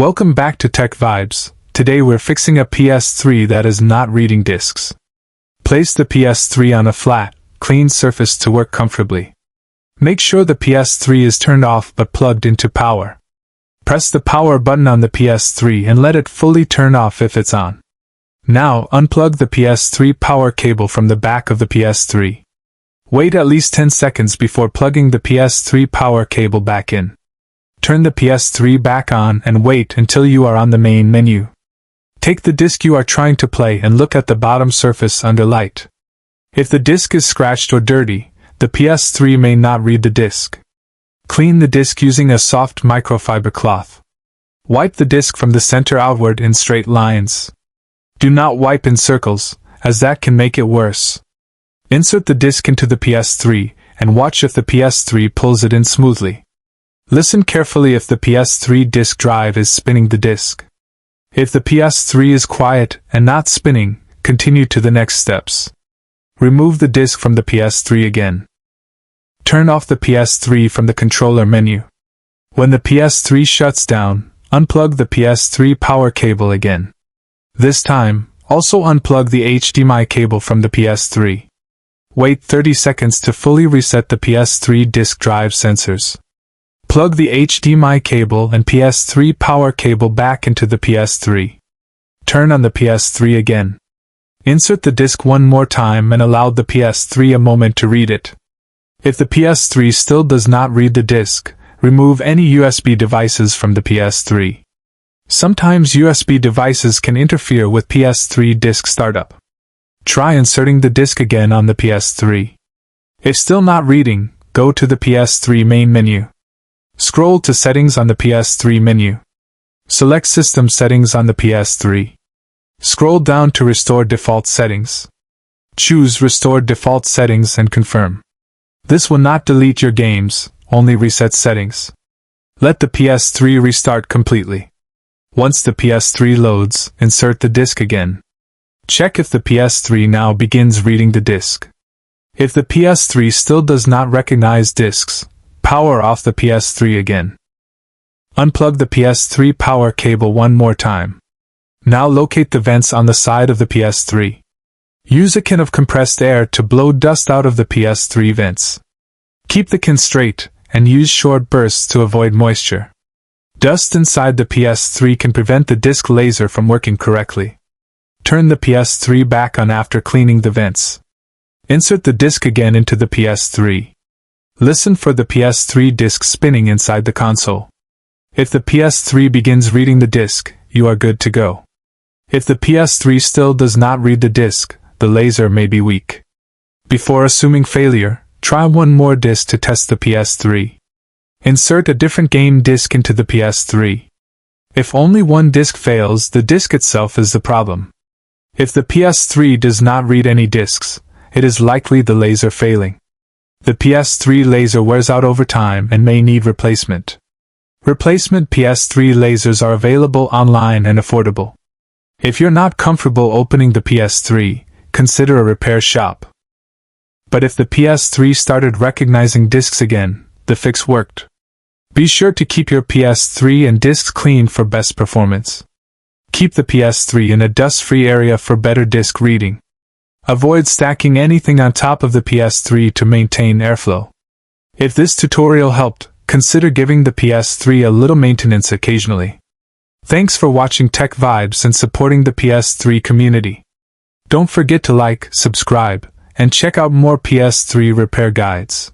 Welcome back to TechVibes. Today we're fixing a PS3 that is not reading discs. Place the PS3 on a flat, clean surface to work comfortably. Make sure the PS3 is turned off but plugged into power. Press the power button on the PS3 and let it fully turn off if it's on. Now unplug the PS3 power cable from the back of the PS3. Wait at least 10 seconds before plugging the PS3 power cable back in. Turn the PS3 back on and wait until you are on the main menu. Take the disc you are trying to play and look at the bottom surface under light. If the disc is scratched or dirty, the PS3 may not read the disc. Clean the disc using a soft microfiber cloth. Wipe the disc from the center outward in straight lines. Do not wipe in circles, as that can make it worse. Insert the disc into the PS3 and watch if the PS3 pulls it in smoothly. Listen carefully if the PS3 disk drive is spinning the disc. If the PS3 is quiet and not spinning, continue to the next steps. Remove the disc from the PS3 again. Turn off the PS3 from the controller menu. When the PS3 shuts down, unplug the PS3 power cable again. This time, also unplug the HDMI cable from the PS3. Wait 30 seconds to fully reset the PS3 disk drive sensors. Plug the HDMI cable and PS3 power cable back into the PS3. Turn on the PS3 again. Insert the disc one more time and allow the PS3 a moment to read it. If the PS3 still does not read the disc, remove any USB devices from the PS3. Sometimes USB devices can interfere with PS3 disk startup. Try inserting the disc again on the PS3. If still not reading, go to the PS3 main menu. Scroll to Settings on the PS3 menu. Select System Settings on the PS3. Scroll down to Restore Default Settings. Choose Restore Default Settings and confirm. This will not delete your games, only reset settings. Let the PS3 restart completely. Once the PS3 loads, insert the disc again. Check if the PS3 now begins reading the disc. If the PS3 still does not recognize discs, power off the PS3 again. Unplug the PS3 power cable one more time. Now locate the vents on the side of the PS3. Use a can of compressed air to blow dust out of the PS3 vents. Keep the can straight, and use short bursts to avoid moisture. Dust inside the PS3 can prevent the disc laser from working correctly. Turn the PS3 back on after cleaning the vents. Insert the disc again into the PS3. Listen for the PS3 disc spinning inside the console. If the PS3 begins reading the disc, you are good to go. If the PS3 still does not read the disc, the laser may be weak. Before assuming failure, try one more disc to test the PS3. Insert a different game disc into the PS3. If only one disc fails, the disc itself is the problem. If the PS3 does not read any discs, it is likely the laser failing. The PS3 laser wears out over time and may need replacement. Replacement PS3 lasers are available online and affordable. If you're not comfortable opening the PS3, consider a repair shop. But if the PS3 started recognizing discs again, the fix worked. Be sure to keep your PS3 and discs clean for best performance. Keep the PS3 in a dust-free area for better disc reading. Avoid stacking anything on top of the PS3 to maintain airflow. If this tutorial helped, consider giving the PS3 a little maintenance occasionally. Thanks for watching TechVibes and supporting the PS3 community. Don't forget to like, subscribe, and check out more PS3 repair guides.